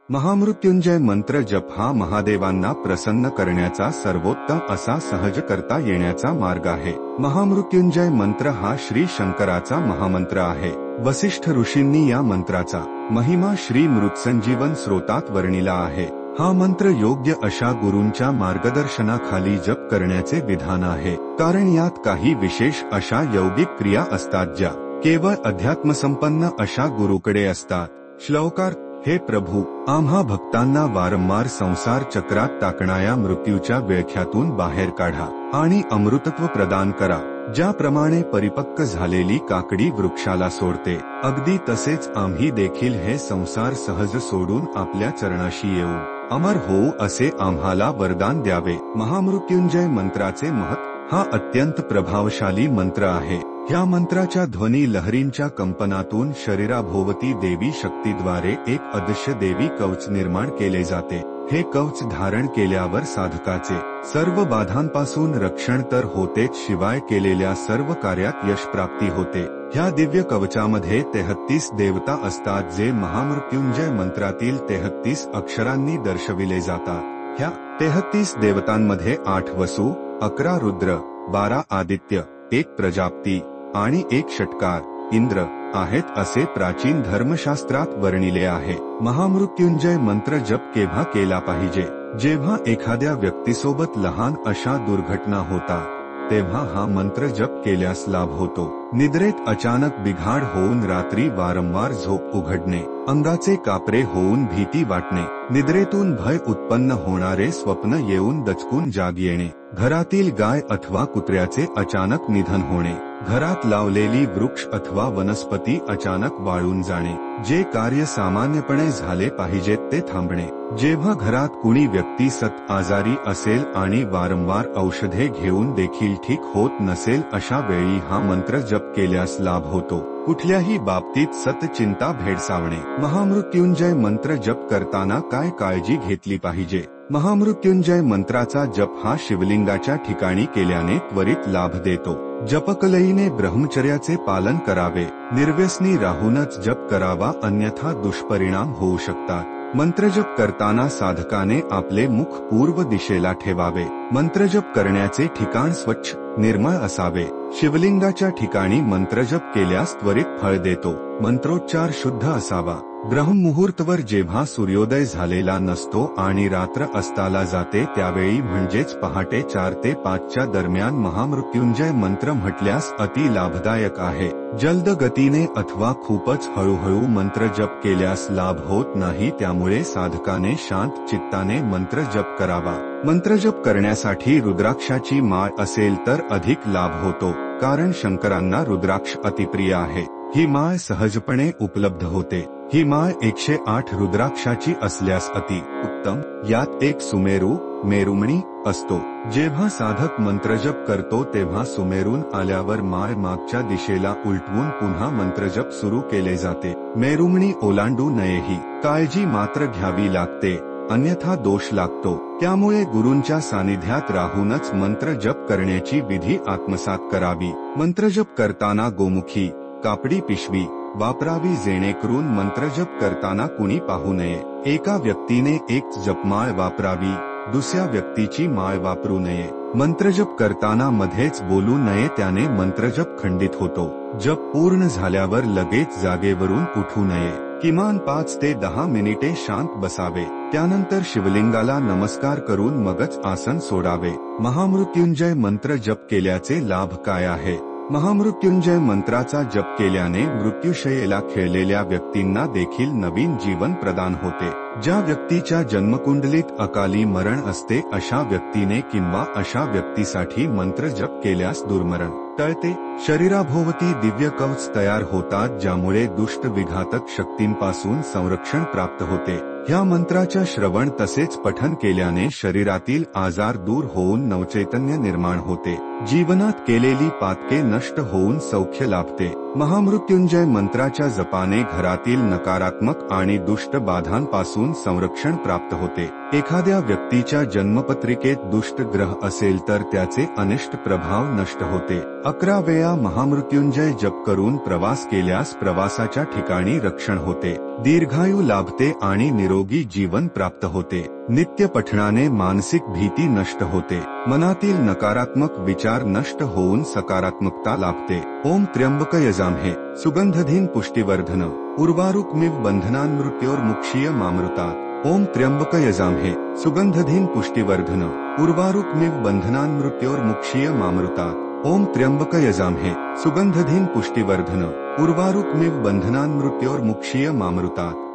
महामृत्युंजय मंत्र जप हा महादेवांना प्रसन्न करण्याचा सर्वोत्तम असा सहज करता येण्याचा मार्ग आहे। महामृत्युंजय मंत्र हा श्री शंकराचा महामंत्र आहे। वसिष्ठ ऋषींनी या मंत्राचा महिमा श्री मृत्संजीवन स्रोतात वर्णिला आहे। हा मंत्र योग्य अशा गुरूंच्या मार्गदर्शनाखाली जप करण्याचे विधान आहे, कारण यात काही विशेष अशा यौगिक क्रिया असतात ज्या केवळ अध्यात्मसंपन्न अशा गुरुकडे असतात। श्लोकार: हे प्रभू, आम्हा भक्तांना वारंवार संसार चक्रात टाकणाऱ्या मृत्यूच्या विळख्यातून बाहेर काढा आणि अमृतत्व प्रदान करा। ज्याप्रमाणे परिपक्व झालेली काकडी वृक्षाला सोडते, अगदी तसेच आम्ही देखील हे संसार सहज सोडून आपल्या चरणाशी येऊ अमर होऊ असे आम्हाला वरदान द्यावे। महामृत्युंजय मंत्राचे महत्त्व: हा अत्यंत प्रभावशाली मंत्र आहे। ह्या मंत्राच्या ध्वनी लहरींच्या कंपनातून शरीराभोवती देवी शक्तीद्वारे एक अदृश्य देवी कवच निर्माण केले जाते। हे कवच धारण केल्यावर साधकाचे सर्व बाधांपासून रक्षण तर होतेच, शिवाय केलेल्या सर्व कार्यात यश प्राप्ती होते। ह्या दिव्य कवचामध्ये 33 देवता असतात, जे महामृत्युंजय मंत्रातील 33 अक्षरांनी दर्शविले जातात। ह्या 33 देवतांमध्ये 8 वसु, 11 रुद्र, 12 आदित्य, 1 प्रजापती आणि 1 षटकार इंद्र आहेत असे प्राचीन धर्मशास्त्रात वर्णिले आहे। महामृत्युंजय मंत्र जप केव्हा केला पाहिजे? जेव्हा एखाद्या व्यक्तीसोबत लहान अशा दुर्घटना होतात, तेव्हा हा मंत्र जप केल्यास लाभ होतो। निद्रेत अचानक बिघाड होऊन रात्री वारंवार झोप उघडणे, अंगाचे कापरे होऊन भीती वाटणे, निद्रेतून भय उत्पन्न होणारे स्वप्न येऊन दचकून जाग येणे, घरातील गाय अथवा कुत्र्याचे अचानक निधन होणे, घरात लावलेली वृक्ष अथवा वनस्पती अचानक वाळून जाणे, जे कार्य सामान्यपणे झाले पाहिजेत ते थांबणे, जेव्हा घरात कुणी व्यक्ती आजारी असेल आणि वारंवार औषधे घेऊन देखील ठीक होत नसेल, अशा वेळी हा मंत्र जप केल्यास लाभ होतो। कुठल्याही बाबतीत चिंता भेडसावणे। महामृत्युंजय मंत्र जप करताना काय काळजी घेतली पाहिजे? महामृत्युंजय मंत्राचा जप हा शिवलिंगाच्या ठिकाणी केल्याने त्वरित लाभ देतो। जपकलेने ब्रह्मचर्याचे पालन करावे, निर्व्यसनी राहूनच जप करावा, अन्यथा दुष्परिणाम होऊ शकतात। मंत्रजप करताना साधकाने आपले मुख पूर्व दिशेला ठेवावे। मंत्रजप करण्याचे ठिकाण स्वच्छ, निर्मळ असावे। शिवलिंगाच्या ठिकाणी मंत्रजप केल्यास त्वरित फळ देतो। मंत्रोच्चार शुद्ध असावा। ब्रह्ममुहूर्तवर जेव्हा सूर्योदय झालेला नसतो आणि रात्र अस्ताला जाते, त्यावेळी म्हणजेच पहाटे 4 ते 5 च्या दरम्यान महामृत्युंजय मंत्र म्हटल्यास अति लाभदायक आहे। जलद गतीने अथवा खूपच हळूहळू मंत्र जप केल्यास लाभ होत नाही, त्यामुळे साधकाने शांत चित्ताने मंत्र जप करावा। मंत्रजप करण्यासाठी रुद्राक्षाची माळ असेल तर अधिक लाभ होतो, कारण शंकरांना रुद्राक्ष अतिप्रिय आहे। ही माळ सहजपणे उपलब्ध होते। ही माळ 108 रुद्राक्षाची असल्यास अति उत्तम। यात एक सुमेरू मेरुमणी असतो। जेव्हा साधक मंत्रजप करतो तेव्हा सुमेरून आल्यावर माळ मागच्या दिशेला उलटवून पुन्हा मंत्रजप सुरू केले जाते। मेरुमणी ओलांडू नये ही काळजी मात्र घ्यावी लागते, अन्यथा दोष लागतो। त्यामुळे गुरूंच्या सानिध्यात राहूनच मंत्र जप करण्याची विधी आत्मसात करावी। मंत्रजप करताना गोमुखी कापडी पिशवी वापरावी, जेणेकरून मंत्रजप करताना कुणी पाहू नये। एका व्यक्तीने एक जपमाळ वापरावी, दुसऱ्या व्यक्तीची माळ वापरू नये। मंत्रजप करताना मध्येच बोलू नये, त्याने मंत्रजप खंडित होतो। जप पूर्ण झाल्यावर लगेच जागेवरून उठू नये। किमान 5 ते 10 मिनिटे शांत बसावे। त्यानंतर शिवलिंगाला नमस्कार करून मगच आसन सोडावे। महामृत्युंजय मंत्र जप केल्याचे लाभ काय आहे? महामृत्युंजय मंत्राचा जप केल्याने मृत्यूशयेला खेळलेल्या व्यक्तींना देखील नवीन जीवन प्रदान होते। ज्या व्यक्तीच्या जन्मकुंडलीत अकाली मरण असते, अशा व्यक्तीने किंवा अशा व्यक्तीसाठी मंत्र जप केल्यास दुर्मरण टळते। शरीराभोवती दिव्य कवच तयार होतात, ज्यामुळे दुष्ट विघातक शक्तींपासून संरक्षण प्राप्त होते। ह्या मंत्राच्या श्रवण तसेच पठन केल्याने शरीरातील आजार दूर होऊन नवचैतन्य निर्माण होते। जीवनात केलेली पातके नष्ट होऊन सौख्य लाभते। महामृत्युंजय मंत्राच्या जपाने घरातील नकारात्मक आणि दुष्ट बाधांपासून संरक्षण प्राप्त होते. एखाद्या व्यक्तीच्या जन्मपत्रिकेत दुष्ट ग्रह असेल तर त्याचे अनिष्ट प्रभाव नष्ट होते. 11 वेळा महामृत्युंजय जप करून प्रवास केल्यास प्रवासाच्या ठिकाणी रक्षण होते. दीर्घायू लाभते आणि निरोगी जीवन प्राप्त होते. नित्य पठणाने मानसिक भीती नष्ट होते. मनातील नकारात्मक विचार नष्ट होऊन सकारात्मकता लाभते. ओम त्र्यंबक यजामहे सुगंधधीन पुष्टिवर्धन उर्वारुकमिव बंधनान् मृत्योर्मुक्षीय मामृतात्. ओम त्र्यंबक यजामहे सुगंधधीन पुष्टिवर्धन उर्वारुकमिव बंधनान् मृत्योर्मुक्षीय मामृतात्. ओम त्र्यंबक यजामहे सुगंधधीन पुष्टिवर्धन उर्वारुकमिव बंधनान् मृत्योर्मुक्षीय मामृतात्.